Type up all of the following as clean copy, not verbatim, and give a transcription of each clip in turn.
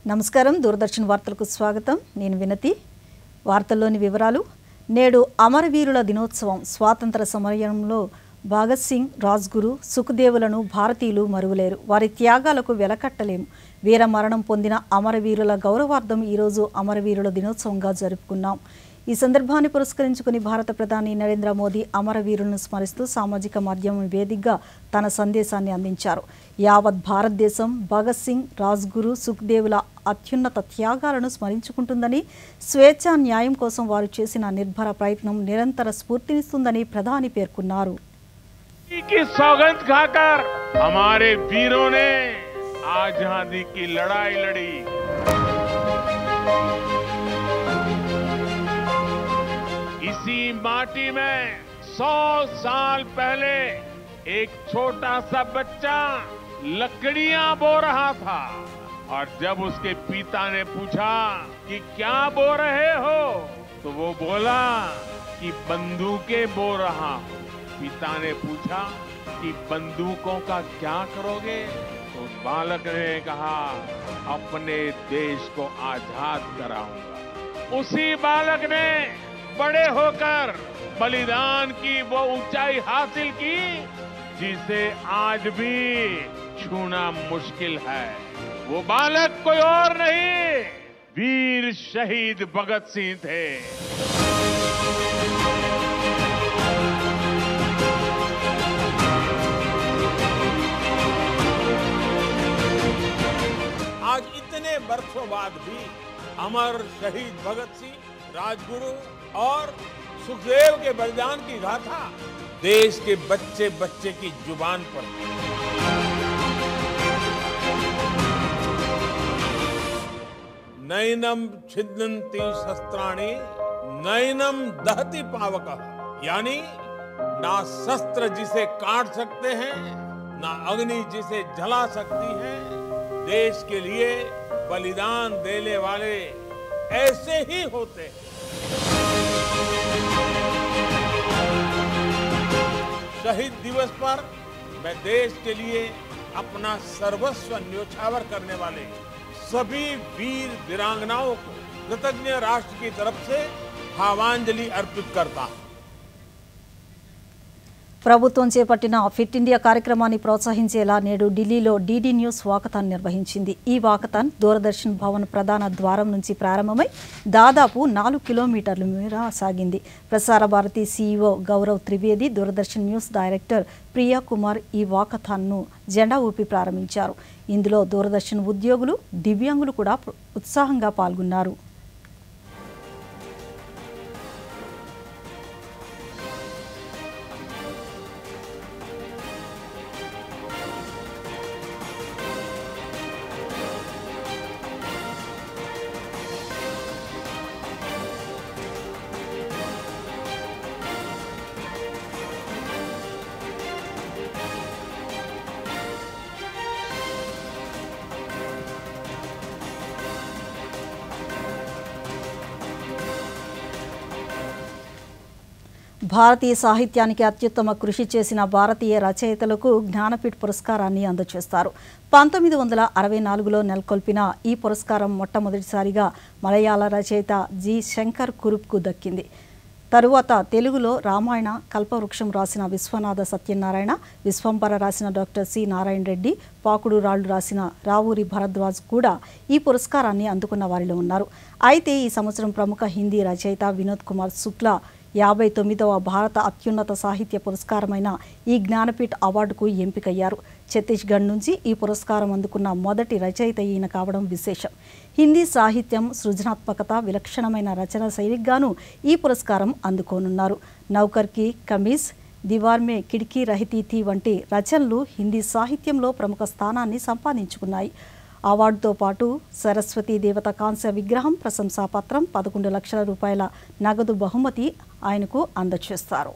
నమస్కారం దూరదర్శన్ వార్తలకు స్వాగతం నేను వినతి వార్తల్లోని వివరాలు నేడు అమరవీరుల దినోత్సవం స్వాతంత్ర సమరంలో భగత్ సింగ్ రాజ్గురు సుఖదేవులను భారతీయులు మరువలేరు వారి త్యాగాలకు వెలకట్టలేము వీర మరణం పొందిన అమరవీరుల గౌరవార్థం ఈ రోజు అమరవీరుల దినోత్సవంగా జరుపుకున్నాం ఈ సందర్భాన్ని పురస్కరించుకుని భారత ప్రధాని నరేంద్ర మోదీ అమరవీరులను స్మరిస్తూ సామాజిక మాధ్యమం వేదికగా తన సందేశాన్ని అందించారు యావత్ భారతదేశం భగత్ సింగ్ రాజ్గురు సుఖదేవుల అత్యున్నత త్యాగాలను స్మరించుకుంటుందని స్వేచ్ఛా న్యాయం కోసం వారు చేసిన నిర్భర ప్రయత్నం నిరంతర స్ఫూర్తినిస్తుందని ప్రధాని పేర్కొన్నారు की सौगंध खाकर हमारे वीरों ने आजादी की लड़ाई लड़ी। इसी माटी में 100 साल पहले एक छोटा सा बच्चा लकड़ियां बो रहा था और जब उसके पिता ने पूछा कि क्या बो रहे हो तो वो बोला कि बंदूकें बो रहा हूं। पिता ने पूछा कि बंदूकों का क्या करोगे तो बालक ने कहा अपने देश को आजाद कराऊंगा। उसी बालक ने बड़े होकर बलिदान की वो ऊंचाई हासिल की जिसे आज भी छूना मुश्किल है। वो बालक कोई और नहीं वीर शहीद भगत सिंह थे। आज इतने वर्षों बाद भी अमर शहीद भगत सिंह राजगुरु और सुखदेव के बलिदान की गाथा देश के बच्चे बच्चे की जुबान पर नैनम छिदन्ति शस्त्राणि नैनम दहति पावकः यानी ना शस्त्र जिसे काट सकते हैं ना अग्नि जिसे जला सकती है देश के लिए बलिदान देने वाले ऐसे ही होते हैं। शहीद दिवस पर मैं देश के लिए अपना सर्वस्व न्योछावर करने वाले सभी वीर वीरांगनाओं को कृतज्ञ राष्ट्र की तरफ से भावांजलि अर्पित करता हूं। ప్రభుత్వం చేపట్టిన ఫిట్ ఇండియా కార్యక్రమాన్ని ప్రోత్సహించేలా నేడు ఢిల్లీలో డీడీ న్యూస్ వాకథాన్ నిర్వహించింది ఈ వాకథాన్ దూరదర్శన్ భవన్ ప్రధాన ద్వారం నుంచి ప్రారంభమై దాదాపు 4 కిలోమీటర్ల మేర సాగింది Prasar Bharati CEO Gaurav Trivedi Doordarshan news director Priya Kumar ఈ వాకథాన్ను జెండా ఊపి ప్రారంభించారు ఇందులో దూరదర్శన్ ఉద్యోగులు దివ్యాంగులు కూడా ఉత్సాహంగా పాల్గొన్నారు భారతీయ సాహిత్యానికి అత్యుత్తమ కృషి చేసిన భారతీయ రచయితలకు జ్ఞానపీఠ్ పురస్కారాన్ని అందజేస్తారు 1964లో నెలకొల్పిన ఈ పురస్కారం మొట్టమొదటిసారిగా మలయాళ రచయిత జి శంకర్ కురుప్కు దక్కింది తరువాత తెలుగులో రామాయణ కల్పవృక్షం రాసిన విశ్వనాథ సత్యనారాయణ విశ్వంబర రాసిన డాక్టర్ సి నారాయణ రెడ్డి పాకుడు రాళ్లు రాసిన రావూరి భరద్వాజ్ కూడా ఈ పురస్కారాన్ని అందుకున్న వారిలో ఉన్నారు అయితే ఈ సంవత్సరం ప్రముఖ హిందీ రచయిత వినోద్ కుమార్ శుక్లా 59వ భారత అత్యున్నత సాహిత్య పురస్కారమైన ఈ జ్ఞానపీఠ్ అవార్డుకు ఎంపికయ్యారు ఛత్తీస్గఢ్ నుంచి ఈ పురస్కారం అందుకున్న మొదటి రచయిత ఈయన కావడం విశేషం హిందీ సాహిత్యం సృజనాత్మకత విలక్షణమైన రచన శైలిగాను ఈ పురస్కారం అందుకోనున్నారు నౌకర్ కి కమీజ్ దీవార్ మే కిడికీ రహితీ థీ వంటి రచనలు హిందీ సాహిత్యంలో ప్రముఖ స్థానాన్ని సంపాదించుకున్నాయి అవార్డుతో పాటు సరస్వతీ దేవత కాంస్య విగ్రహం ప్రశంసాపత్రం 11 లక్షల రూపాయల నగదు బహుమతి ఆయనకు అందజేస్తారు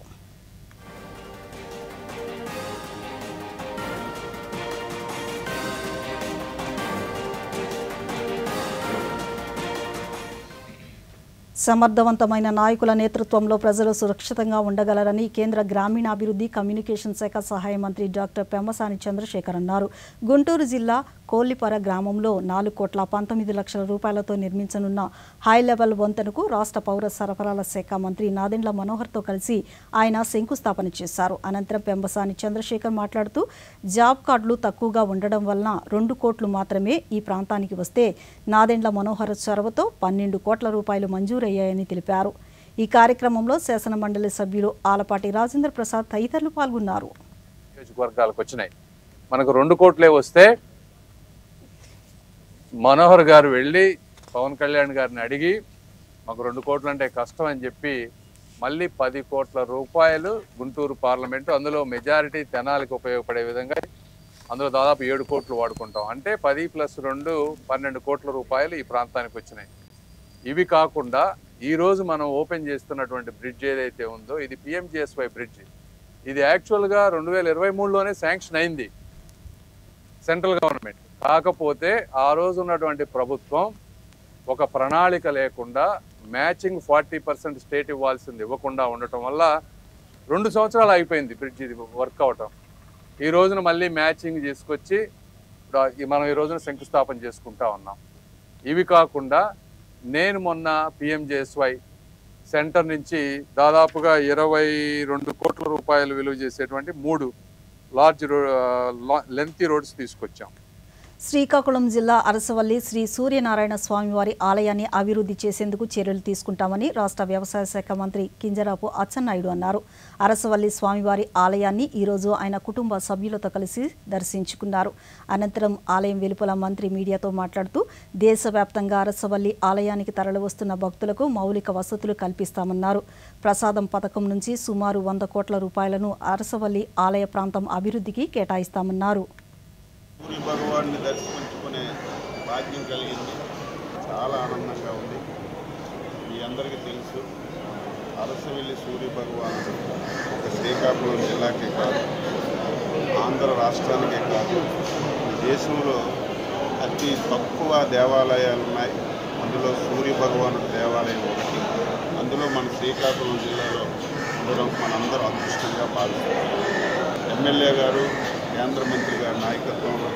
సమర్థవంతమైన నాయకుల నేతృత్వంలో ప్రజలు సురక్షితంగా ఉండగలరని కేంద్ర గ్రామీణాభివృద్ధి కమ్యూనికేషన్ శాఖ సహాయ మంత్రి డాక్టర్ పెమ్మసాని చంద్రశేఖర్ అన్నారు. గుంటూరు జిల్లా కోల్లిపర గ్రామంలో 4,19,00,000 రూపాయలతో నిర్మించనున్న హై లెవెల్ వంతెనకు రాష్ట్ర పౌర సరఫరాల శాఖ మంత్రి నాదెండ్ల మనోహర్తో కలిసి ఆయన శంకుస్థాపన చేశారు. అనంతరం పెంబసాని చంద్రశేఖర్ మాట్లాడుతూ జాబ్ కార్డులు తక్కువగా ఉండడం వలన 2 కోట్లు మాత్రమే ఈ ప్రాంతానికి వస్తే నాదెండ్ల మనోహర్ చొరవతో 12 కోట్ల రూపాయలు మంజూరయ్యాయని తెలిపారు. ఈ కార్యక్రమంలో శాసన మండలి సభ్యులు ఆలపాటి రాజేంద్ర ప్రసాద్ తదితరులు పాల్గొన్నారు. నియోజకవర్గాలకు వచ్చినాయి. మనకు 2 కోట్లే వస్తే మనోహర్ గారు వెళ్ళి పవన్ కళ్యాణ్ గారిని అడిగి మాకు 2 కోట్లు అంటే కష్టం అని చెప్పి మళ్ళీ 10 కోట్ల రూపాయలు గుంటూరు పార్లమెంటు, అందులో మెజారిటీ తెనాలికి ఉపయోగపడే విధంగా అందులో దాదాపు 7 కోట్లు వాడుకుంటాం. అంటే 10 + 2 12 కోట్ల రూపాయలు ఈ ప్రాంతానికి వచ్చినాయి. ఇవి కాకుండా ఈరోజు మనం ఓపెన్ చేస్తున్నటువంటి బ్రిడ్జ్ ఏదైతే ఉందో ఇది PMGSY బ్రిడ్జ్. ఇది యాక్చువల్గా 2023లోనే శాంక్షన్ అయింది సెంట్రల్ గవర్నమెంట్. కాకపోతే ఆ రోజు ఉన్నటువంటి ప్రభుత్వం ఒక ప్రణాళిక లేకుండా మ్యాచింగ్ 40% స్టేట్ ఇవ్వాల్సింది ఇవ్వకుండా ఉండటం వల్ల 2 సంవత్సరాలు అయిపోయింది బ్రిడ్జ్ ఇది వర్క్ అవటం. ఈ రోజున మళ్ళీ మ్యాచింగ్ తీసుకొచ్చి మనం ఈ రోజున శంకుస్థాపన చేసుకుంటా ఉన్నాం. ఇవి కాకుండా నేను మొన్న PMGSY సెంటర్ నుంచి దాదాపుగా 22 కోట్ల రూపాయలు విలువ చేసేటువంటి 3 లార్జ్ లెంతీ రోడ్స్ తీసుకొచ్చాం. శ్రీకాకుళం జిల్లా అరసవల్లి శ్రీ సూర్యనారాయణ స్వామివారి ఆలయాన్ని అభివృద్ధి చేసేందుకు చర్యలు తీసుకుంటామని రాష్ట్ర వ్యవసాయ శాఖ మంత్రి కింజరాపు అచ్చెన్నాయుడు అన్నారు. అరసవల్లి స్వామివారి ఆలయాన్ని ఈరోజు ఆయన కుటుంబ సభ్యులతో కలిసి దర్శించుకున్నారు. అనంతరం ఆలయం వెలుపల మంత్రి మీడియాతో మాట్లాడుతూ దేశవ్యాప్తంగా అరసవల్లి ఆలయానికి తరలివస్తున్న భక్తులకు మౌలిక వసతులు కల్పిస్తామన్నారు. ప్రసాదం పథకం నుంచి సుమారు 100 కోట్ల రూపాయలను అరసవల్లి ఆలయ ప్రాంతం అభివృద్ధికి కేటాయిస్తామన్నారు. సూర్య భగవాన్ని దర్శించుకునే భాగ్యం కలిగింది. చాలా ఆనందంగా ఉంది. మీ అందరికీ తెలుసు, అరసవల్లి సూర్య భగవానుడు ఒక శ్రీకాకుళం జిల్లాకే కాదు, ఆంధ్ర రాష్ట్రానికే కాదు, దేశంలో అతి తక్కువ దేవాలయాలు ఉన్నాయి. అందులో సూర్య భగవానుడు దేవాలయం ఒకటి. అందులో మన శ్రీకాకుళం జిల్లాలో ఉండడం మనందరూ అదృష్టంగా భావిస్తాం. ఎమ్మెల్యే గారు, కేంద్ర మంత్రి గారి నాయకత్వంలో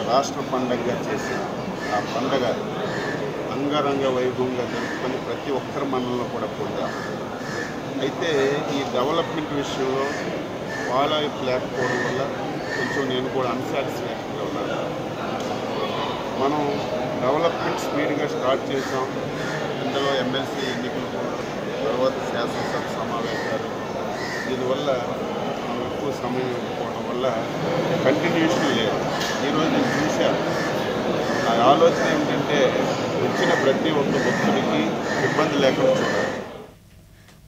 రాష్ట్ర పండగగా చేసి ఆ పండగ అంగరంగ వైభవంగా జరుపుకొని ప్రతి ఒక్కరి మనలో కూడా పొందాం. అయితే ఈ డెవలప్మెంట్ విషయంలో ఫాలో అప్ లేకపోవడం వల్ల కొంచెం నేను కూడా అన్సాటిస్ఫాక్షన్గా ఉన్నాను. మనం డెవలప్మెంట్ స్పీడ్గా స్టార్ట్ చేసాం. ఇందులో ఎమ్మెల్సీ ఎన్నికలు, తర్వాత శాసనసభ సమావేశాలు, దీనివల్ల ఎక్కువ సమయం ఇవ్వకపోవడం వల్ల కంటిన్యూషన్ లేదు. ఈరోజు నేను చూశాను. నా ఆలోచన ఏమిటంటే వచ్చిన ప్రతి ఒక్క భక్తుడికి ఇబ్బంది లేకుండా చూడాలి.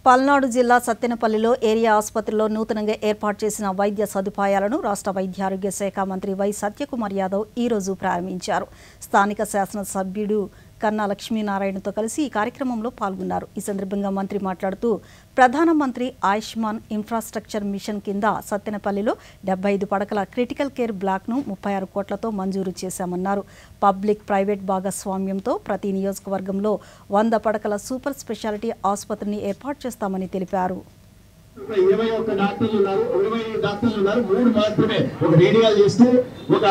పల్నాడు జిల్లా సత్తెనపల్లిలో ఏరియా ఆసుపత్రిలో నూతనంగా ఏర్పాటు చేసిన వైద్య సదుపాయాలను రాష్ట్ర వైద్యారోగ్య శాఖ మంత్రి వై సత్యకుమార్ యాదవ్ ఈరోజు ప్రారంభించారు. స్థానిక శాసనసభ్యుడు కన్నా లక్ష్మీనారాయణతో కలిసి ఈ కార్యక్రమంలో పాల్గొన్నారు. ఈ సందర్భంగా మంత్రి మాట్లాడుతూ ప్రధానమంత్రి ఆయుష్మాన్ ఇన్ఫ్రాస్ట్రక్చర్ మిషన్ కింద సత్తెనపల్లిలో 75 పడకల క్రిటికల్ కేర్ బ్లాక్ను 36 కోట్లతో మంజూరు చేశామన్నారు. పబ్లిక్ ప్రైవేట్ భాగస్వామ్యంతో ప్రతి నియోజకవర్గంలో 100 పడకల సూపర్ స్పెషాలిటీ ఆసుపత్రిని ఏర్పాటు చేస్తామని తెలిపారు. 21 డాక్టర్లు ఉన్నారు, 25 డాక్టర్లు ఉన్నారు, 3 మాత్రమే ఒక రేడియాలజిస్ట్, ఒక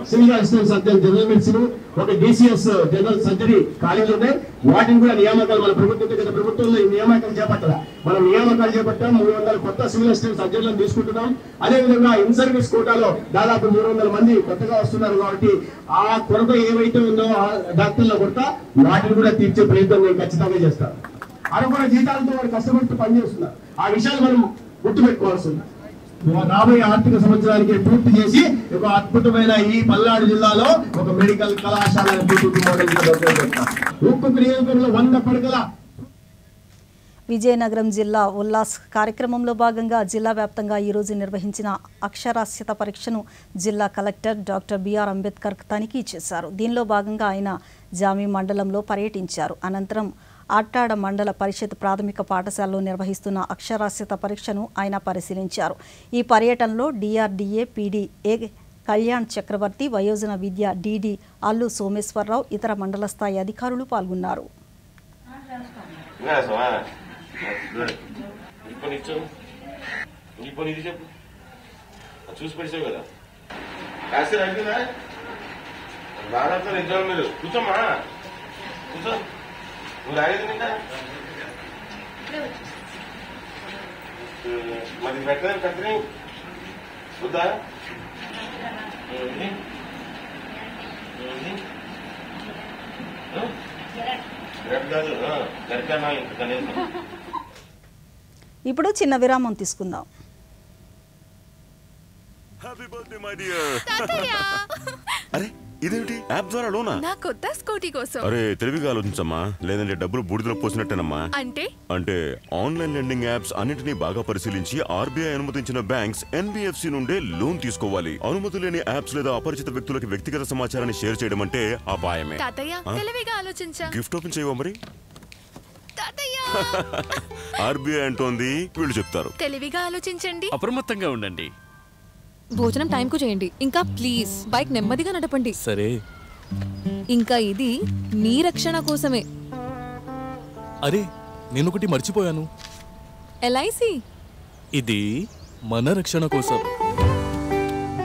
civil assistant surgeon general medicine, ఒక DCS జనరల్ సర్జరీ ఖాళీలు ఉన్నాయి. వాటిని కూడా నియామకాలు మన ప్రభుత్వం గత ప్రభుత్వంలో ఈ నియామకాలు చేపట్టాలి. మనం నియామకాలు చేపట్టాం. 300 కొత్త సివిల్ అసిస్టెంట్ సర్జన్లను తీసుకుంటున్నాం. అదేవిధంగా ఇన్ సర్వీస్ కోటాలో దాదాపు 300 మంది కొత్తగా వస్తున్నారు. కాబట్టి ఆ కొరత ఏవైతే ఉందో ఆ డాక్టర్ల కొరత వాటిని కూడా తీర్చే ప్రయత్నం నేను ఖచ్చితంగా చేస్తాను. అరకొర జీతాలతో వారు కష్టపడుతూ పనిచేస్తున్నారు. ఆ విషయాలు మనం గుర్తుపెట్టుకోవాల్సి ఉంది. రాబోయే ఆర్థిక సంవత్సరానికి పూర్తి చేసి ఒక అద్భుతమైన ఈ పల్నాడు జిల్లాలో ఒక మెడికల్ కళాశాలను ఒక్కొక్క నియోజకవర్గంలో 100 పడకల. విజయనగరం జిల్లా ఉల్లాస్ కార్యక్రమంలో భాగంగా జిల్లా వ్యాప్తంగా ఈరోజు నిర్వహించిన అక్షరాస్యత పరీక్షను జిల్లా కలెక్టర్ డాక్టర్ బిఆర్ అంబేద్కర్ తనిఖీ చేశారు. దీనిలో భాగంగా ఆయన జామి మండలంలో పర్యటించారు. అనంతరం అట్టాడ మండల పరిషత్ ప్రాథమిక పాఠశాలలో నిర్వహిస్తున్న అక్షరాస్యత పరీక్షను ఆయన పరిశీలించారు. ఈ పర్యటనలో DRDA PD ఏ కళ్యాణ్ చక్రవర్తి, వయోజన విద్య DD అల్లు సోమేశ్వరరావు, ఇతర మండల స్థాయి అధికారులు పాల్గొన్నారు. చూసి రాసి అయిపోయిందా బాగా నిజం మీరు కూర్చోమ్మా కూర్చో నువ్వు రాలేదు నిందా మరి పెట్టలేదు కత్తిని వద్దా కాదు గరికన్నా ఇంక కనీసం. ఇప్పుడు చిన్న విరామం తీసుకుందాం. అరే ఇదేమిటి యాప్ ద్వారా లోనా? నా కొత్త స్కూటీ కోసం. అరే తెలివిగా ఆలోచించమ్మా, లేదంటే డబ్బులు బూడిదలో పోసినట్టేనమ్మా. అంటే ఆన్లైన్ లెండింగ్ యాప్స్ అన్నిటినీ బాగా పరిశీలించి ఆర్బీఐ అనుమతించిన బ్యాంక్స్ ఎన్బిఎఫ్సి నుండే లోన్ తీసుకోవాలి. అనుమతి లేని యాప్స్ లేదా అపరిచిత వ్యక్తులకు వ్యక్తిగత సమాచారాన్ని షేర్ చేయడం అంటే అపాయమే. తెలివిగా ఆలోచించా. గిఫ్ట్ ఓపెన్ చేయవా మరి? ఆర్బీఐ అంటోంది, వీళ్ళు చెప్తారు. తెలివిగా ఆలోచించండి, అప్రమత్తంగా ఉండండి. భోజనం టైంకు చేయండి. ఇంకా ప్లీజ్ బైక్ నెమ్మదిగా నడపండి. సరే. ఇంకా ఇది మీ రక్షణ కోసమే. అరే నేనొకటి మర్చిపోయాను. ఎల్ఐసి ఇది మన రక్షణ కోసం.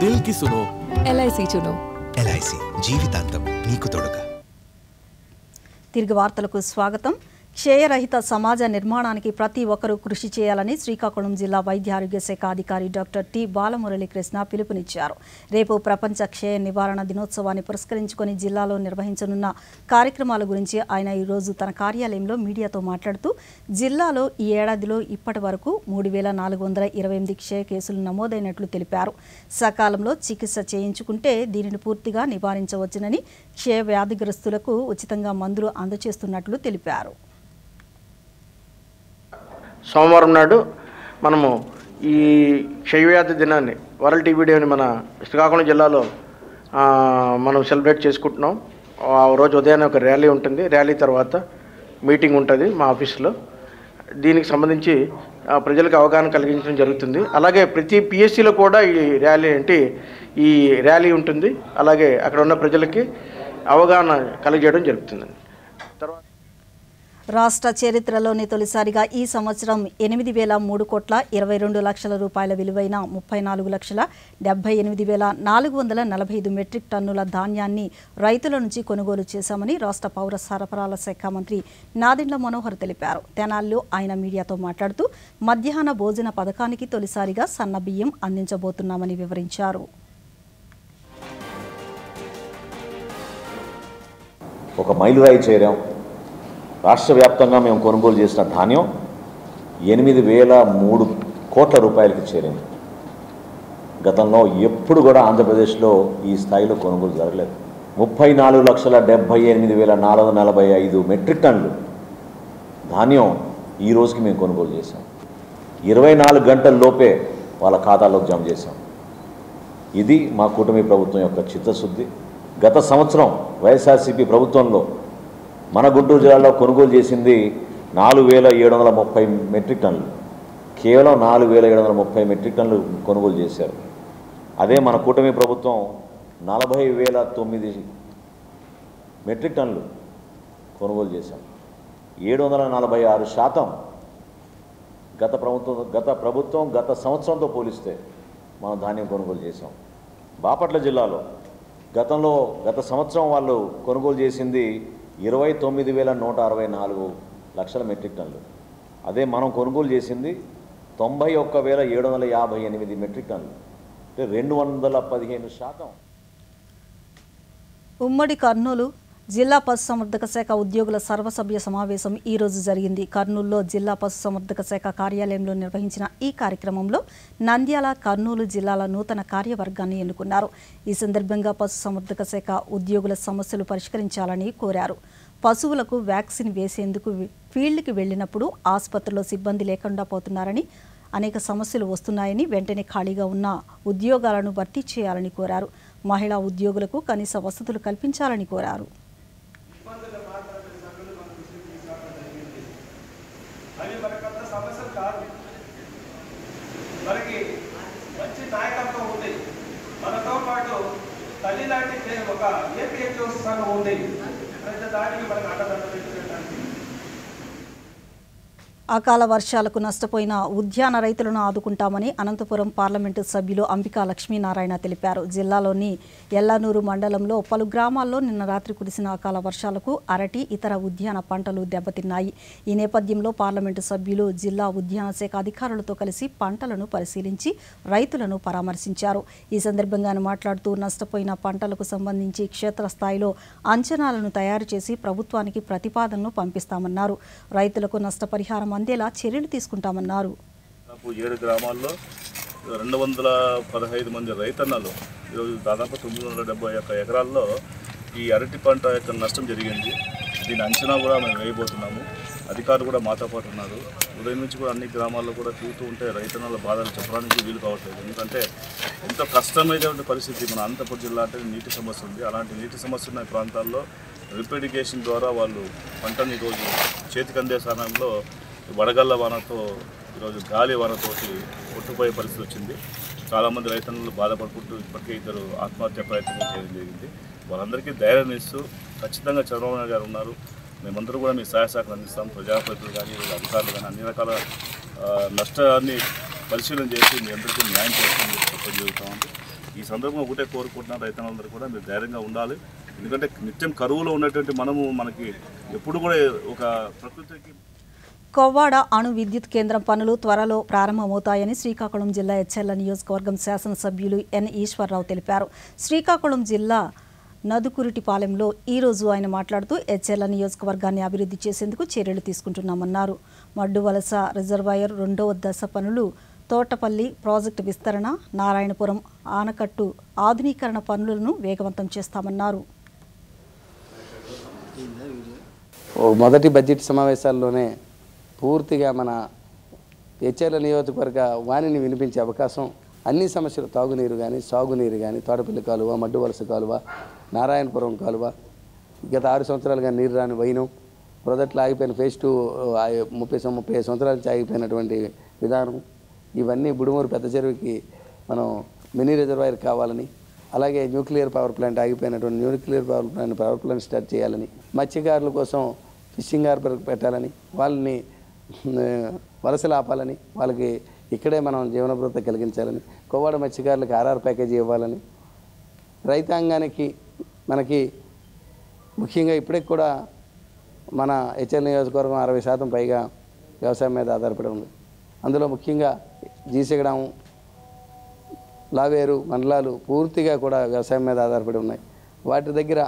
దిల్ కి సునో. ఎల్ఐసి చునో. ఎల్ఐసి జీవితాంతం నీకు తోడుగా. తిరిగి వార్తలకు స్వాగతం. క్షయరహిత సమాజ నిర్మాణానికి ప్రతి ఒక్కరూ కృషి చేయాలని శ్రీకాకుళం జిల్లా వైద్య ఆరోగ్య శాఖ అధికారి డాక్టర్ టి బాలమురళీకృష్ణ పిలుపునిచ్చారు. రేపు ప్రపంచ క్షయ నివారణ దినోత్సవాన్ని పురస్కరించుకొని జిల్లాలో నిర్వహించనున్న కార్యక్రమాల గురించి ఆయన ఈరోజు తన కార్యాలయంలో మీడియాతో మాట్లాడుతూ జిల్లాలో ఈ ఏడాదిలో ఇప్పటి వరకు 3,428 క్షయ కేసులు నమోదైనట్లు తెలిపారు. సకాలంలో చికిత్స చేయించుకుంటే దీనిని పూర్తిగా నివారించవచ్చునని, క్షయ వ్యాధిగ్రస్తులకు ఉచితంగా మందులు అందజేస్తున్నట్లు తెలిపారు. సోమవారం నాడు మనము ఈ క్షయవ్యాధి దినాన్ని వరల్డ్ టీబీ డే అని మన శ్రీకాకుళం జిల్లాలో మనం సెలబ్రేట్ చేసుకుంటున్నాం. ఆ రోజు ఉదయాన్నే ఒక ర్యాలీ ఉంటుంది. ర్యాలీ తర్వాత మీటింగ్ ఉంటుంది మా ఆఫీస్లో. దీనికి సంబంధించి ప్రజలకు అవగాహన కలిగించడం జరుగుతుంది. అలాగే ప్రతి పిఎస్సిలో కూడా ఈ ర్యాలీ ఉంటుంది. అలాగే అక్కడ ఉన్న ప్రజలకి అవగాహన కలిగజేయడం జరుగుతుందండి. రాష్ట్ర చరిత్రలోని తొలిసారిగా ఈ సంవత్సరం 8,003,22 రూపాయల విలువైన 34,78,445 మెట్రిక్ టన్నుల ధాన్యాన్ని రైతుల నుంచి కొనుగోలు చేశామని రాష్ట్ర పౌర సరఫరాల శాఖ మంత్రి నాదెండ్ల మనోహర్ తెలిపారు. తెనాలిలో ఆయన మీడియాతో మాట్లాడుతూ మధ్యాహ్న భోజన పథకానికి తొలిసారిగా సన్న బియ్యం అందించబోతున్నామని వివరించారు. ఒక మైలురాయి చేరాం. రాష్ట్ర వ్యాప్తంగా మేము కొనుగోలు చేసిన ధాన్యం 8,003 కోట్ల రూపాయలకి చేరింది. గతంలో ఎప్పుడు కూడా ఆంధ్రప్రదేశ్లో ఈ స్థాయిలో కొనుగోలు జరగలేదు. 34,78,445 మెట్రిక్ టన్నులు ధాన్యం ఈ రోజుకి మేము కొనుగోలు చేశాం. 24 గంటల లోపే వాళ్ళ ఖాతాలోకి జమ చేశాం. ఇది మా కూటమి ప్రభుత్వం యొక్క చిత్తశుద్ధి. గత సంవత్సరం వైఎస్ఆర్సీపీ ప్రభుత్వంలో మన గుంటూరు జిల్లాలో కొనుగోలు చేసింది 4,730 మెట్రిక్ టన్నులు. కేవలం 4,730 మెట్రిక్ టన్నులు కొనుగోలు చేశారు. అదే మన కూటమి ప్రభుత్వం 40,009 మెట్రిక్ టన్నులు కొనుగోలు చేశాం. 746% గత సంవత్సరంతో పోలిస్తే మనం ధాన్యం కొనుగోలు చేశాం. బాపట్ల జిల్లాలో గత సంవత్సరం వాళ్ళు కొనుగోలు చేసింది 29,164 లక్షల మెట్రిక్ టన్నులు. అదే మనం కొనుగోలు చేసింది 91,758 మెట్రిక్ టన్నులు, అంటే 215%. ఉమ్మడి కర్నూలు జిల్లా పశుసంవర్ధక శాఖ ఉద్యోగుల సర్వసభ్య సమావేశం ఈ రోజు జరిగింది. కర్నూలులో జిల్లా పశుసంవర్ధక శాఖ కార్యాలయంలో నిర్వహించిన ఈ కార్యక్రమంలో నంద్యాల, కర్నూలు జిల్లాల నూతన కార్యవర్గాన్ని ఎన్నుకున్నారు. ఈ సందర్భంగా పశుసంవర్ధక శాఖ ఉద్యోగుల సమస్యలు పరిష్కరించాలని కోరారు. పశువులకు వ్యాక్సిన్ వేసేందుకు ఫీల్డ్కి వెళ్లినప్పుడు ఆసుపత్రిలో సిబ్బంది లేకుండా పోతున్నారని, అనేక సమస్యలు వస్తున్నాయని, వెంటనే ఖాళీగా ఉన్న ఉద్యోగాలను భర్తీ చేయాలని కోరారు. మహిళా ఉద్యోగులకు కనీస వసతులు కల్పించాలని కోరారు. మనకి మంచి నాయకత్వం ఉంది. మనతో పాటు తల్లి లాంటి ఒక ఏపీహెచ్ఓ సంఘం ఉంది. ప్రతి దానికి మనకు అండదండ పెట్టడానికి అకాల వర్షాలకు నష్టపోయిన ఉద్యాన రైతులను ఆదుకుంటామని అనంతపురం పార్లమెంటు సభ్యులు అంబికా లక్ష్మీనారాయణ తెలిపారు. జిల్లాలోని ఎల్లనూరు మండలంలో పలు గ్రామాల్లో నిన్న రాత్రి కురిసిన అకాల వర్షాలకు అరటి, ఇతర ఉద్యాన పంటలు దెబ్బతిన్నాయి. ఈ నేపథ్యంలో పార్లమెంటు సభ్యులు జిల్లా ఉద్యాన శాఖ అధికారులతో కలిసి పంటలను పరిశీలించి రైతులను పరామర్శించారు. ఈ సందర్భంగా ఆయన మాట్లాడుతూ నష్టపోయిన పంటలకు సంబంధించి క్షేత్రస్థాయిలో అంచనాలను తయారు చేసి ప్రభుత్వానికి ప్రతిపాదనలు పంపిస్తామన్నారు. రైతులకు నష్టపరిహారం అందేలా చర్యలు తీసుకుంటామన్నారు. 7 గ్రామాల్లో 215 మంది రైతన్నలు ఈరోజు దాదాపు 971 ఎకరాల్లో ఈ అరటి పంట యొక్క నష్టం జరిగింది. దీని అంచనా కూడా మేము వేయబోతున్నాము. అధికారులు కూడా మాతో పాటు ఉన్నారు. ఉదయం నుంచి కూడా అన్ని గ్రామాల్లో కూడా తిరుగుతూ ఉంటే రైతన్నల బాధలు చెప్పడానికి వీలు కావట్లేదు. ఎందుకంటే ఎంతో కష్టమైనటువంటి పరిస్థితి. మన అనంతపురం జిల్లా అంటే నీటి సమస్య ఉంది. అలాంటి నీటి సమస్య ఉన్న ప్రాంతాల్లో డ్రిప్ ఇరిగేషన్ ద్వారా వాళ్ళు పంటని ఈరోజు చేతికి అందే స్థానంలో వడగళ్ళ వానతో ఈరోజు గాలి వానతోటి కొట్టుపోయే పరిస్థితి వచ్చింది. చాలామంది రైతన్నులు బాధపడుకుంటూ ఇప్పటికే 2 ఆత్మహత్య ప్రయత్నం చేయడం జరిగింది. వాళ్ళందరికీ ధైర్యం ఇస్తూ ఖచ్చితంగా చంద్రబాబు నాయుడు గారు ఉన్నారు, మేమందరూ కూడా మీ సహాయ సహకారం అందిస్తాం. ప్రజాప్రతినిధులు కానీ అధికారులు కానీ అన్ని రకాల నష్టాన్ని పరిశీలన చేసి మీ అందరికీ న్యాయం చేస్తామని చెప్పడం జరుగుతామండి. ఈ సందర్భంగా ఒకటే కోరుకుంటున్న రైతన్నులందరూ కూడా మీరు ధైర్యంగా ఉండాలి. ఎందుకంటే నిత్యం కరువులో ఉన్నటువంటి మనకి ఎప్పుడు కూడా ఒక ప్రకృతికి. కొవ్వాడ అణు విద్యుత్ కేంద్రం పనులు త్వరలో ప్రారంభమవుతాయని శ్రీకాకుళం జిల్లా ఎచ్చెర్ల నియోజకవర్గం శాసనసభ్యులు ఎన్ ఈశ్వరరావు తెలిపారు. శ్రీకాకుళం జిల్లా నదుకురిటిపాలెంలో ఈరోజు ఆయన మాట్లాడుతూ ఎచ్చెర్ల నియోజకవర్గాన్ని అభివృద్ధి చేసేందుకు చర్యలు తీసుకుంటున్నామన్నారు. మడ్డువలస రిజర్వాయర్ 2వ దశ పనులు, తోటపల్లి ప్రాజెక్టు విస్తరణ, నారాయణపురం ఆనకట్టు ఆధునీకరణ పనులను వేగవంతం చేస్తామన్నారు. మొదటి బడ్జెట్ సమావేశాల్లోనే పూర్తిగా మన ఎచ్చెర్ల నియోజకవర్గ వాణిని వినిపించే అవకాశం, అన్ని సమస్యలు తాగునీరు కానీ, సాగునీరు కానీ, తోటపల్లి కాలువ, మడ్డువలస కాలువ, నారాయణపురం కాలువ, గత 6 సంవత్సరాలుగా నీరు రాని వైనం, మొదట్లో ఆగిపోయిన ఫేజ్ 2 30 సంవత్సరాల నుంచి ఆగిపోయినటువంటి విధానం, ఇవన్నీ బుడుమూరు పెద్ద చెరువుకి మనం మినీ రిజర్వాయర్ కావాలని, అలాగే న్యూక్లియర్ పవర్ ప్లాంట్ ఆగిపోయినటువంటి న్యూక్లియర్ పవర్ ప్లాంట్ స్టార్ట్ చేయాలని, మత్స్యకారుల కోసం ఫిషింగ్ హార్బర్ పెట్టాలని, వాళ్ళని వలసలు ఆపాలని, వాళ్ళకి ఇక్కడే మనం జీవనభృత కలిగించాలని, కొవ్వాడ మత్స్యకారులకు ఆర్ఆర్ ప్యాకేజీ ఇవ్వాలని, రైతాంగానికి మనకి ముఖ్యంగా ఇప్పటికి కూడా మన హెచ్ఎల్ నియోజకవర్గం 60% పైగా వ్యవసాయం మీద ఆధారపడి ఉంది. అందులో ముఖ్యంగా జీసగడం, లావేరు మండలాలు పూర్తిగా కూడా వ్యవసాయం మీద ఆధారపడి ఉన్నాయి. వాటి దగ్గర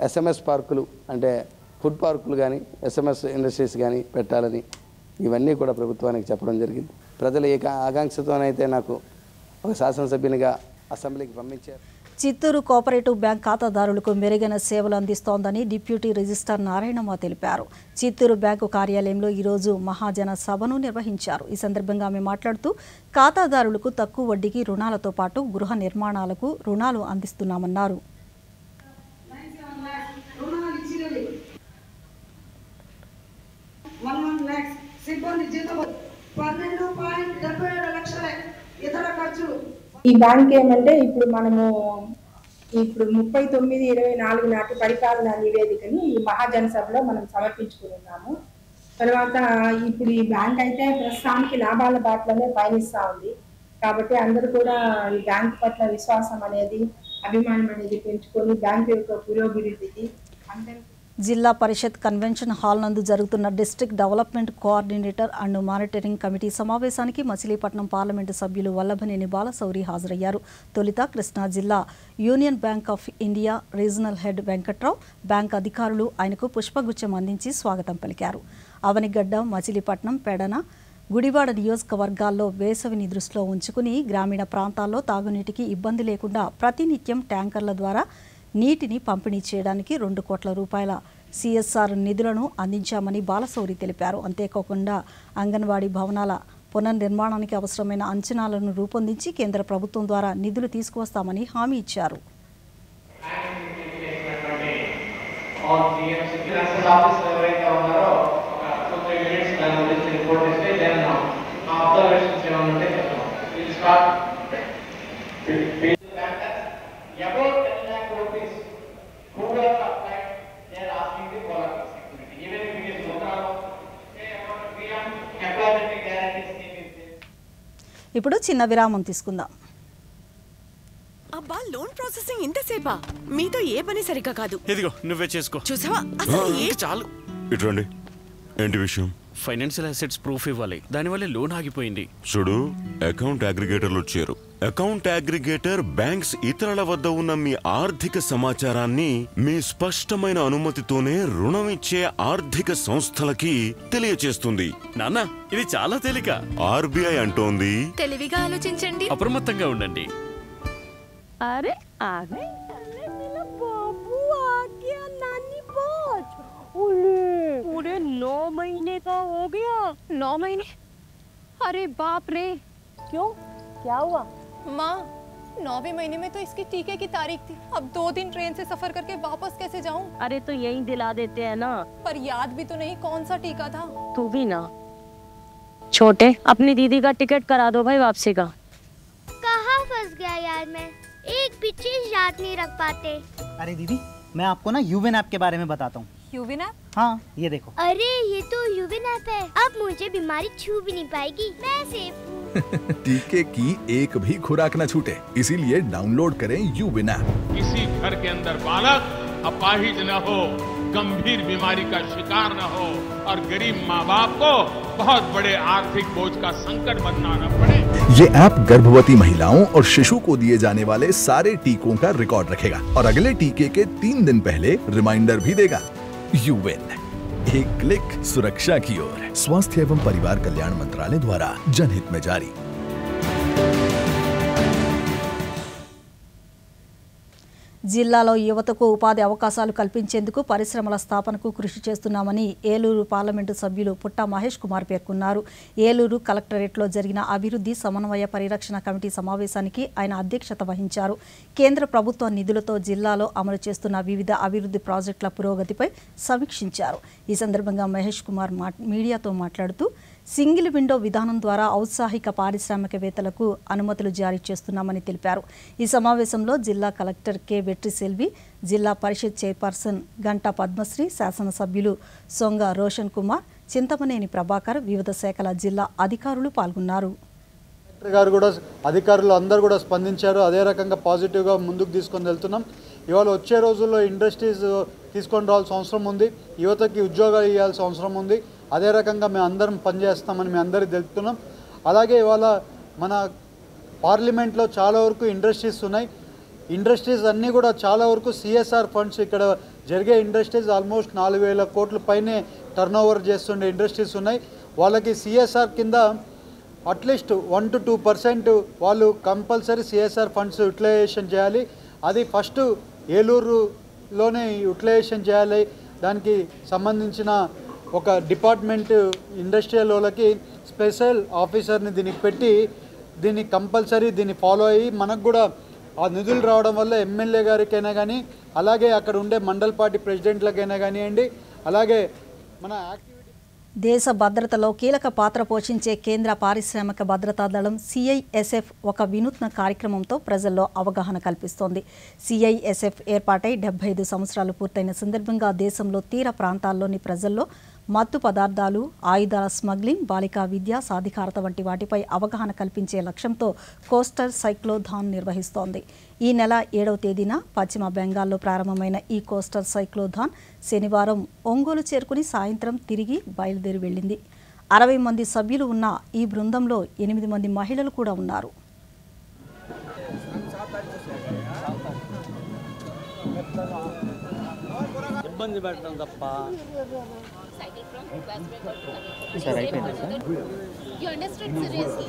ఎస్ఎంఎస్ పార్కులు అంటే ఫుడ్ పార్కులు కానీ, ఎస్ఎంఎస్ ఇండస్ట్రీస్ కానీ పెట్టాలని ఇవన్నీ కూడా ప్రభుత్వానికి చెప్పడం జరిగింది. ప్రజల ఆకాంక్షతోనైతే నాకు ఒక శాసనసభ్యునిగా అసెంబ్లీకి పంపించారు. చిత్తూరు కోఆపరేటివ్ బ్యాంక్ ఖాతాదారులకు మెరుగైన సేవలు అందిస్తోందని డిప్యూటీ రిజిస్ట్రార్ నారాయణమ్మ తెలిపారు. చిత్తూరు బ్యాంకు కార్యాలయంలో ఈరోజు మహాజన సభను నిర్వహించారు. ఈ సందర్భంగా ఆమె మాట్లాడుతూ ఖాతాదారులకు తక్కువ వడ్డీకి రుణాలతో పాటు గృహ నిర్మాణాలకు రుణాలు అందిస్తున్నామన్నారు. ఈ బ్యాంక్ ఏమంటే ఇప్పుడు మనము 39/24 నాటి పరిపాలన నివేదికని ఈ మహాజన సభలో మనం సమర్పించుకున్నాము. తర్వాత ఇప్పుడు ఈ బ్యాంక్ అయితే ప్రస్తుతానికి లాభాల బాటలోనే పయనిస్తూ ఉంది. కాబట్టి అందరూ కూడా ఈ బ్యాంక్ పట్ల విశ్వాసం అనేది, అభిమానం అనేది పెంచుకొని బ్యాంక్ యొక్క పురోభివృద్ధికి అందరూ. జిల్లా పరిషత్ కన్వెన్షన్ హాల్ నందు జరుగుతున్న district development coordinator and monitoring committee సమావేశానికి మచిలీపట్నం పార్లమెంటు సభ్యులు వల్లభనేని బాలశౌరి హాజరయ్యారు. తొలుత కృష్ణా జిల్లా union bank of India regional head Venkatrao, bank అధికారులు ఆయనకు పుష్పగుచ్చం అందించి స్వాగతం పలికారు. అవనిగడ్డ, మచిలీపట్నం, పెడన, గుడివాడ నియోజకవర్గాల్లో వేసవిని దృష్టిలో ఉంచుకుని గ్రామీణ ప్రాంతాల్లో తాగునీటికి ఇబ్బంది లేకుండా ప్రతినిత్యం ట్యాంకర్ల ద్వారా నీటిని పంపిణీ చేయడానికి 2 కోట్ల రూపాయల సిఎస్ఆర్ నిధులను అందించామని బాలశౌరి తెలిపారు. అంతేకాకుండా అంగన్వాడీ భవనాల పునర్నిర్మాణానికి అవసరమైన అంచనాలను రూపొందించి కేంద్ర ప్రభుత్వం ద్వారా నిధులు తీసుకువస్తామని హామీ ఇచ్చారు. Whoever applied, they are asking the quality security. Even if it is Mundra, ఇప్పుడు చిన్న విరామం తీసుకుందాం. అబ్బా లోన్ ప్రాసెసింగ్ ఇంతసేపా? మీతో ఏ పని సరిగ్గా కాదు. ఇదిగో నువ్వే చేసుకో. చూసావా అసలు చాలు. ఇట్రండి. ఏంటి విషయం? ఫైనాన్షియల్ అసెట్స్ ప్రూఫ్ ఇవ్వాలి, దానివల్ల లోన్ ఆగిపోయింది. చూడు, అకౌంట్ అగ్రిగేటర్లు వచ్చారు. అకౌంట్ అగ్రిగేటర్ బ్యాంక్స్ ఇతరుల వద్ద ఉన్న మీ ఆర్థిక సమాచారాన్ని మీ స్పష్టమైన అనుమతితోనే రుణం ఇచ్చే ఆర్థిక సంస్థలకి తెలియచేస్తుంది. నాన్న, ఇది చాలా తేలిక. ఆర్బీఐ అంటోంది, తెలివిగా ఆలోచించండి, అప్రమత్తంగా ఉండండి. अरे आ गए, अरे मेरा बाबू आ गया नानी बोझ। पूरे 9 महीने का हो गया। 9 महीने? अरे बाप रे। क्यों, क्या हुआ? माँ, 9वें महीने में तो इसके टीके की तारीख थी। अब 2 दिन ट्रेन से सफर करके वापस कैसे जाऊँ? अरे तो यहीं दिला देते हैं ना। पर याद भी तो नहीं कौन सा टीका था। तू भी ना। छोटे, अपनी दीदी का टिकट करा दो भाई वापसी का। कहाँ फंस गया यार मैं, एक भी चीज याद नहीं रख पाते। अरे दीदी, मैं आपको ना यूविन ऐप के बारे में बताता हूँ। यूविन ऐप? हाँ, ये देखो। अरे ये तो यूविन ऐप है, अब मुझे बीमारी छू भी नहीं पाएगी, मैं सेफ हूँ। टीके की एक भी खुराक न छूटे, इसीलिए डाउनलोड करें यूविन ऐप। किसी घर के अंदर बालक अपाहिज न हो, गंभीर बीमारी का शिकार न हो और गरीब माँ बाप को बहुत बड़े आर्थिक बोझ का संकट बनना न पड़े। ये ऐप गर्भवती महिलाओं और शिशु को दिए जाने वाले सारे टीकों का रिकॉर्ड रखेगा और अगले टीके के 3 दिन पहले रिमाइंडर भी देगा। यूविन, एक क्लिक सुरक्षा की ओर। स्वास्थ्य एवं परिवार कल्याण मंत्रालय द्वारा जनहित में जारी। జిల్లాలో యువతకు ఉపాధి అవకాశాలు కల్పించేందుకు పరిశ్రమల స్థాపనకు కృషి చేస్తున్నామని ఏలూరు పార్లమెంటు సభ్యులు పుట్టా మహేష్ కుమార్ పేర్కొన్నారు. ఏలూరు కలెక్టరేట్లో జరిగిన అభివృద్ధి సమన్వయ పరిరక్షణ కమిటీ సమావేశానికి ఆయన అధ్యక్షత వహించారు. కేంద్ర ప్రభుత్వ నిధులతో జిల్లాలో అమలు చేస్తున్న వివిధ అభివృద్ధి ప్రాజెక్టుల పురోగతిపై సమీక్షించారు. ఈ సందర్భంగా మహేష్ కుమార్ మీడియాతో మాట్లాడుతూ సింగిల్ విండో విధానం ద్వారా ఔత్సాహిక పారిశ్రామికవేత్తలకు అనుమతులు జారీ చేస్తున్నామని తెలిపారు. ఈ సమావేశంలో జిల్లా కలెక్టర్ కె వెట్రిసెల్వి, జిల్లా పరిషత్ చైర్పర్సన్ గంటా పద్మశ్రీ, శాసనసభ్యులు సొంగ రోషన్ కుమార్, చింతమనేని ప్రభాకర్, వివిధ శాఖల జిల్లా అధికారులు పాల్గొన్నారు. కలెక్టర్ గారు కూడా అధికారులు అందరూ కూడా స్పందించారు. అదే రకంగా పాజిటివ్గా ముందుకు తీసుకొని వెళ్తున్నాం. ఇవాళ వచ్చే రోజుల్లో ఇండస్ట్రీస్ తీసుకొని రావాల్సిన అవసరం ఉంది, యువతకి ఉద్యోగాలు ఇవ్వాల్సిన అవసరం ఉంది. అదే రకంగా మేము అందరం పనిచేస్తామని మేము అందరికీ తెలుపుతున్నాం. అలాగే ఇవాళ మన పార్లమెంట్లో చాలా వరకు ఇండస్ట్రీస్ ఉన్నాయి. ఇండస్ట్రీస్ అన్నీ కూడా చాలా వరకు సిఎస్ఆర్ ఫండ్స్, ఇక్కడ జరిగే ఇండస్ట్రీస్ ఆల్మోస్ట్ 4,000 కోట్ల పైనే టర్నోవర్ చేస్తుండే ఇండస్ట్రీస్ ఉన్నాయి. వాళ్ళకి సిఎస్ఆర్ కింద అట్లీస్ట్ 1 to 2% వాళ్ళు కంపల్సరీ సిఎస్ఆర్ ఫండ్స్ యూటిలైజేషన్ చేయాలి. అది ఫస్ట్ ఏలూరులోనే యూటిలైజేషన్ చేయాలి. దానికి సంబంధించిన ఒక డిపార్ట్మెంట్ ఇండస్ట్రియల్ వాళ్ళకి స్పెషల్ ఆఫీసర్ని దీనికి పెట్టి దీన్ని కంపల్సరీ దీన్ని ఫాలో అయ్యి మనకు కూడా ఆ నిధులు రావడం వల్ల ఎమ్మెల్యే గారికైనా కానీ, అలాగే అక్కడ ఉండే మండల్ పార్టీ ప్రెసిడెంట్లకైనా కానివ్వండి, అలాగే మన దేశ భద్రతలో కీలక పాత్ర పోషించే కేంద్ర పారిశ్రామిక భద్రతా దళం సిఐఎస్ఎఫ్ ఒక వినూత్న కార్యక్రమంతో ప్రజల్లో అవగాహన కల్పిస్తోంది. సిఐఎస్ఎఫ్ ఏర్పాటై 75 సంవత్సరాలు పూర్తయిన సందర్భంగా దేశంలో తీర ప్రాంతాల్లోని ప్రజల్లో మత్తు పదార్థాలు, ఆయుధాల స్మగ్లింగ్, బాలికా విద్య, సాధికారత వంటి వాటిపై అవగాహన కల్పించే లక్ష్యంతో కోస్టల్ సైక్లోథాన్ నిర్వహిస్తోంది. ఈ నెల 7వ తేదీన పశ్చిమ బెంగాల్లో ప్రారంభమైన ఈ కోస్టల్ సైక్లోథాన్ శనివారం ఒంగోలు చేరుకుని సాయంత్రం తిరిగి బయలుదేరి వెళ్ళింది. 60 మంది సభ్యులు ఉన్న ఈ బృందంలో 8 మంది మహిళలు కూడా ఉన్నారు. ఇబ్బంది పెట్టడం తప్ప Sir, అయిపోయింది sir. You understood seriously?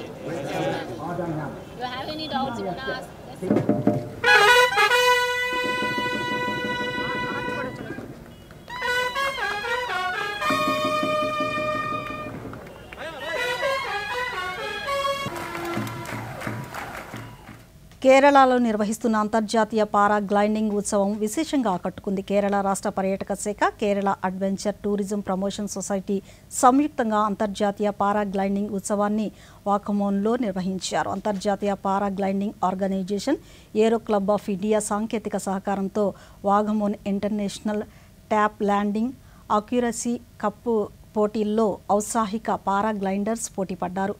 You have any doubts you want to ask? కేరళలో నిర్వహిస్తున్న అంతర్జాతీయ పారాగ్లైడింగ్ ఉత్సవం విశేషంగా ఆకట్టుకుంది. కేరళ రాష్ట్ర పర్యాటక శాఖ, Kerala adventure tourism promotion society సంయుక్తంగా అంతర్జాతీయ పారాగ్లైడింగ్ ఉత్సవాన్ని వాకమోన్లో నిర్వహించారు. అంతర్జాతీయ paragliding organisation, aero club of India సాంకేతిక సహకారంతో Vagamon international top landing accuracy cup పోటీల్లో ఔత్సాహిక పారాగ్లైడర్స్ పోటీపడ్డారు.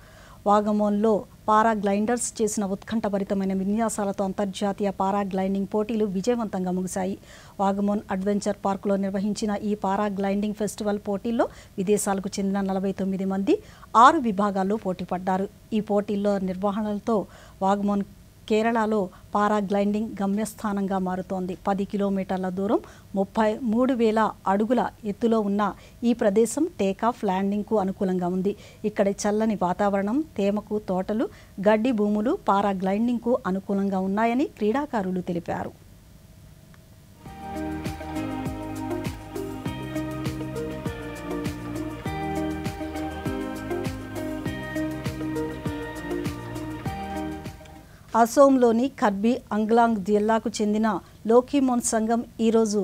వాగమోన్లో పారాగ్లైడర్స్ చేసిన ఉత్కంఠభరితమైన విన్యాసాలతో అంతర్జాతీయ పారాగ్లైడింగ్ పోటీలు విజయవంతంగా ముగిశాయి. వాగమోన్ అడ్వెంచర్ పార్కులో నిర్వహించిన ఈ పారాగ్లైడింగ్ ఫెస్టివల్ పోటీల్లో విదేశాలకు చెందిన 49 మంది 6 విభాగాల్లో పోటీపడ్డారు. ఈ పోటీల్లో నిర్వహణలతో వాగమోన్ కేరళలో పారాగ్లైడింగ్ గమ్యస్థానంగా మారుతోంది. 10 కిలోమీటర్ల దూరం 33,000 అడుగుల ఎత్తులో ఉన్న ఈ ప్రదేశం టేకాఫ్ ల్యాండింగ్కు అనుకూలంగా ఉంది. ఇక్కడ చల్లని వాతావరణం, తేమకు తోటలు, గడ్డి భూములు పారాగ్లైడింగ్కు అనుకూలంగా ఉన్నాయని క్రీడాకారులు తెలిపారు. అసోంలోని కర్బీ అంగ్లాంగ్ జిల్లాకు చెందిన లోకిమోన్ సంఘం ఈరోజు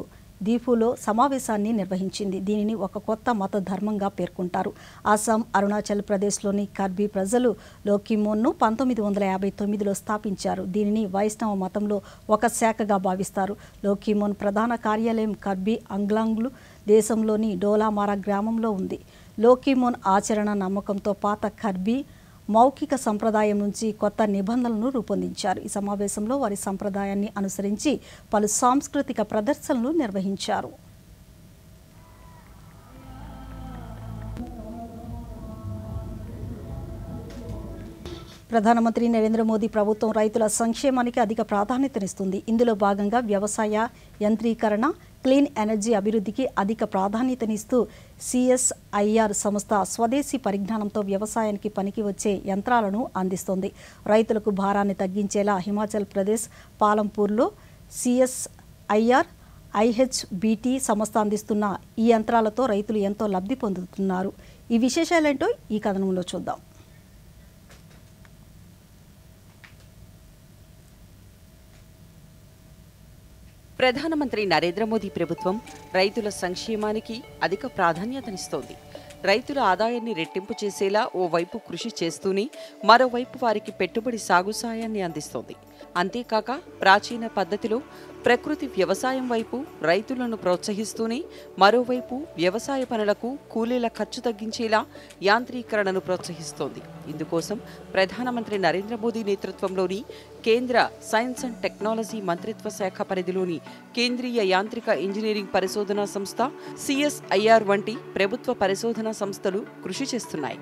దీఫులో సమావేశాన్ని నిర్వహించింది. దీనిని ఒక కొత్త మత ధర్మంగా పేర్కొంటారు. అస్సాం, అరుణాచల్ ప్రదేశ్లోని కర్బీ ప్రజలు లోకిమోన్ను 1959లో స్థాపించారు. దీనిని వైష్ణవ మతంలో ఒక శాఖగా భావిస్తారు. లోకిమోన్ ప్రధాన కార్యాలయం కర్బీ అంగ్లాంగ్లు దేశంలోని డోలామారా గ్రామంలో ఉంది. లోకిమోన్ ఆచరణ నమ్మకంతో పాత కర్బీ మౌఖిక సంప్రదాయం నుంచి కొత్త నిబంధనలను రూపొందించారు. ఈ సమావేశంలో వారి సంప్రదాయాన్ని అనుసరించి పలు సాంస్కృతిక ప్రదర్శనలు నిర్వహించారు. ప్రధానమంత్రి నరేంద్ర మోదీ ప్రభుత్వం రైతుల సంక్షేమానికి అధిక ప్రాధాన్యతనిస్తుంది. ఇందులో భాగంగా వ్యవసాయ యంత్రీకరణ, క్లీన్ ఎనర్జీ అభివృద్ధికి అధిక ప్రాధాన్యతనిస్తూ CSIR సంస్థ స్వదేశీ పరిజ్ఞానంతో వ్యవసాయానికి పనికి వచ్చే యంత్రాలను అందిస్తోంది. రైతులకు భారాన్ని తగ్గించేలా హిమాచల్ ప్రదేశ్ పాలంపూర్లో CSIR IHBT సంస్థ అందిస్తున్న ఈ యంత్రాలతో రైతులు ఎంతో లబ్ధి పొందుతున్నారు. ఈ విశేషాలేంటో ఈ కథనంలో చూద్దాం. ప్రధానమంత్రి నరేంద్ర మోదీ ప్రభుత్వం రైతుల సంక్షేమానికి అధిక ప్రాధాన్యతనిస్తోంది. రైతుల ఆదాయాన్ని రెట్టింపు చేసేలా ఓవైపు కృషి చేస్తూనే మరోవైపు వారికి పెట్టుబడి సాగు సాయాన్ని అందిస్తోంది. అంతేకాక ప్రాచీన పద్ధతిలో ప్రకృతి వ్యవసాయం వైపు రైతులను ప్రోత్సహిస్తూనే మరోవైపు వ్యవసాయ పనులకు కూలీల ఖర్చు తగ్గించేలా యాంత్రీకరణను ప్రోత్సహిస్తోంది. ఇందుకోసం ప్రధానమంత్రి నరేంద్ర మోదీ నేతృత్వంలోని కేంద్ర సైన్స్ అండ్ టెక్నాలజీ మంత్రిత్వ శాఖ పరిధిలోని కేంద్రీయ యాంత్రిక ఇంజనీరింగ్ పరిశోధనా సంస్థ CSIR వంటి ప్రభుత్వ పరిశోధనా సంస్థలు కృషి చేస్తున్నాయి.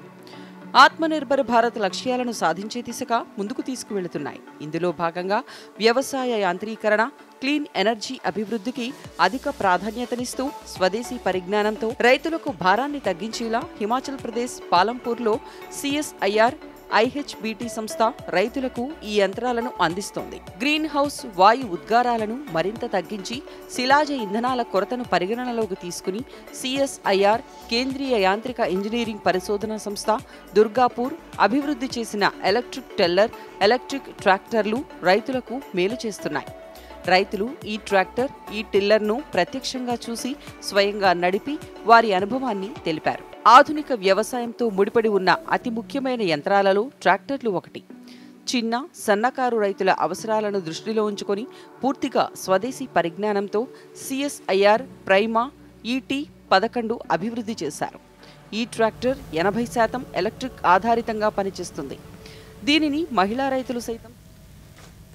ఆత్మనిర్భర్ భారత్ లక్ష్యాలను సాధించే దిశగా ముందుకు తీసుకువెళుతున్నాయి. ఇందులో భాగంగా వ్యవసాయ యాంత్రీకరణ, క్లీన్ ఎనర్జీ అభివృద్ధికి అధిక ప్రాధాన్యతనిస్తూ స్వదేశీ పరిజ్ఞానంతో రైతులకు భారాన్ని తగ్గించేలా హిమాచల్ ప్రదేశ్ పాలంపూర్లో CSIR IHBT సంస్థ రైతులకు ఈ యంత్రాలను అందిస్తోంది. గ్రీన్ హౌస్ వాయు ఉద్గారాలను మరింత తగ్గించి శిలాజ ఇంధనాల కొరతను పరిగణనలోకి తీసుకుని CSIR కేంద్రీయ యాంత్రిక ఇంజనీరింగ్ పరిశోధనా సంస్థ దుర్గాపూర్ అభివృద్ధి చేసిన ఎలక్ట్రిక్ టెల్లర్, ఎలక్ట్రిక్ ట్రాక్టర్లు రైతులకు మేలు చేస్తున్నాయి. రైతులు ఈ ట్రాక్టర్, ఈ టిల్లర్ను ప్రత్యక్షంగా చూసి స్వయంగా నడిపి వారి అనుభవాన్ని తెలిపారు. ఆధునిక వ్యవసాయంతో ముడిపడి ఉన్న అతి ముఖ్యమైన యంత్రాలలో ట్రాక్టర్లు ఒకటి. చిన్న, సన్నకారు రైతుల అవసరాలను దృష్టిలో ఉంచుకొని పూర్తిగా స్వదేశీ పరిజ్ఞానంతో CSIR ప్రైమా ET11 అభివృద్ధి చేశారు. ఈ ట్రాక్టర్ 80% ఎలక్ట్రిక్ ఆధారితంగా పనిచేస్తుంది. దీనిని మహిళా రైతులు సైతం.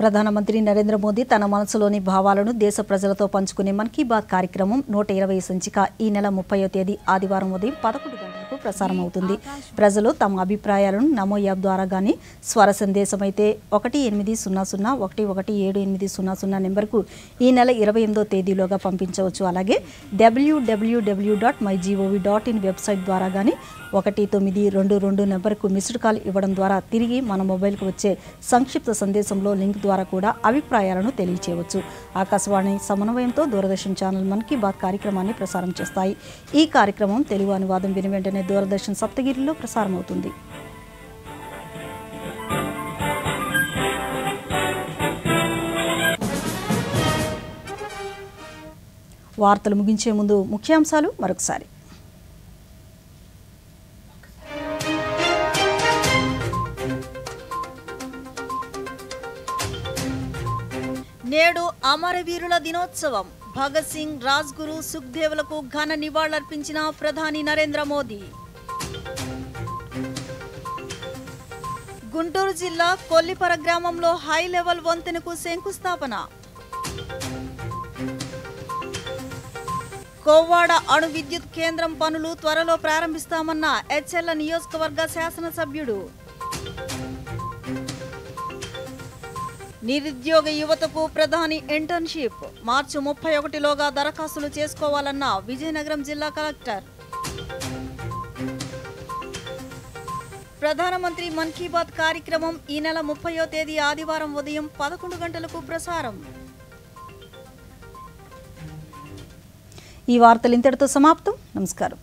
ప్రధానమంత్రి నరేంద్ర మోదీ తన మనసులోని భావాలను దేశ ప్రజలతో పంచుకునే మన్ కీ బాత్ కార్యక్రమం 120 సంచిక ఈ నెల 30వ తేదీ ఆదివారం ఉదయం 11 గంటలకు ప్రసారం అవుతుంది. ప్రజలు తమ అభిప్రాయాలను నమో యాప్ ద్వారా గానీ, స్వర సందేశం అయితే 1800117800 నెంబర్కు ఈ నెల 28వ తేదీలోగా పంపించవచ్చు. అలాగే www.mygov.in వెబ్సైట్ ద్వారా గానీ 1922 నెంబర్కు మిస్డ్ కాల్ ఇవ్వడం ద్వారా తిరిగి మన మొబైల్కు వచ్చే సంక్షిప్త సందేశంలో లింక్ ద్వారా కూడా అభిప్రాయాలను తెలియచేయవచ్చు. ఆకాశవాణి సమన్వయంతో దూరదర్శన్ ఛానల్ మన్ కీ బాత్ కార్యక్రమాన్ని ప్రసారం చేస్తాయి. ఈ కార్యక్రమం తెలుగు అనువాదం విని వెంటనే దూరదర్శన్ సప్తగిరిలో ప్రసారం అవుతుంది. వార్తలు ముగించే ముందు ముఖ్యాంశాలు మరొకసారి. నేడు అమరవీరుల దినోత్సవం. భగత్ సింగ్, రాజ్గురు, సుఖ్దేవ్లకు ఘన నివాళులర్పించిన ప్రధాని నరేంద్ర మోదీ. గుంటూరు జిల్లా కొల్లిపర గ్రామంలో హై లెవెల్ వంతెనకు శంకుస్థాపన. కోవ్వాడ అణు విద్యుత్ కేంద్రం పనులు త్వరలో ప్రారంభిస్తామన్న హెచ్ఎల్ నియోజకవర్గ శాసనసభ్యుడు. నిరుద్యోగ యువతకు ప్రధాని ఇంటర్న్షిప్ మార్చి 31లోగా దరఖాస్తులు చేసుకోవాలన్న విజయనగరం జిల్లా కలెక్టర్. ప్రధానమంత్రి మన్ కీ బాత్ కార్యక్రమం ఈ నెల 30వ తేదీ ఆదివారం ఉదయం 11 గంటలకు ప్రసారం. ఈ వార్తలు ఇంతటితో సమాప్తం. నమస్కారం.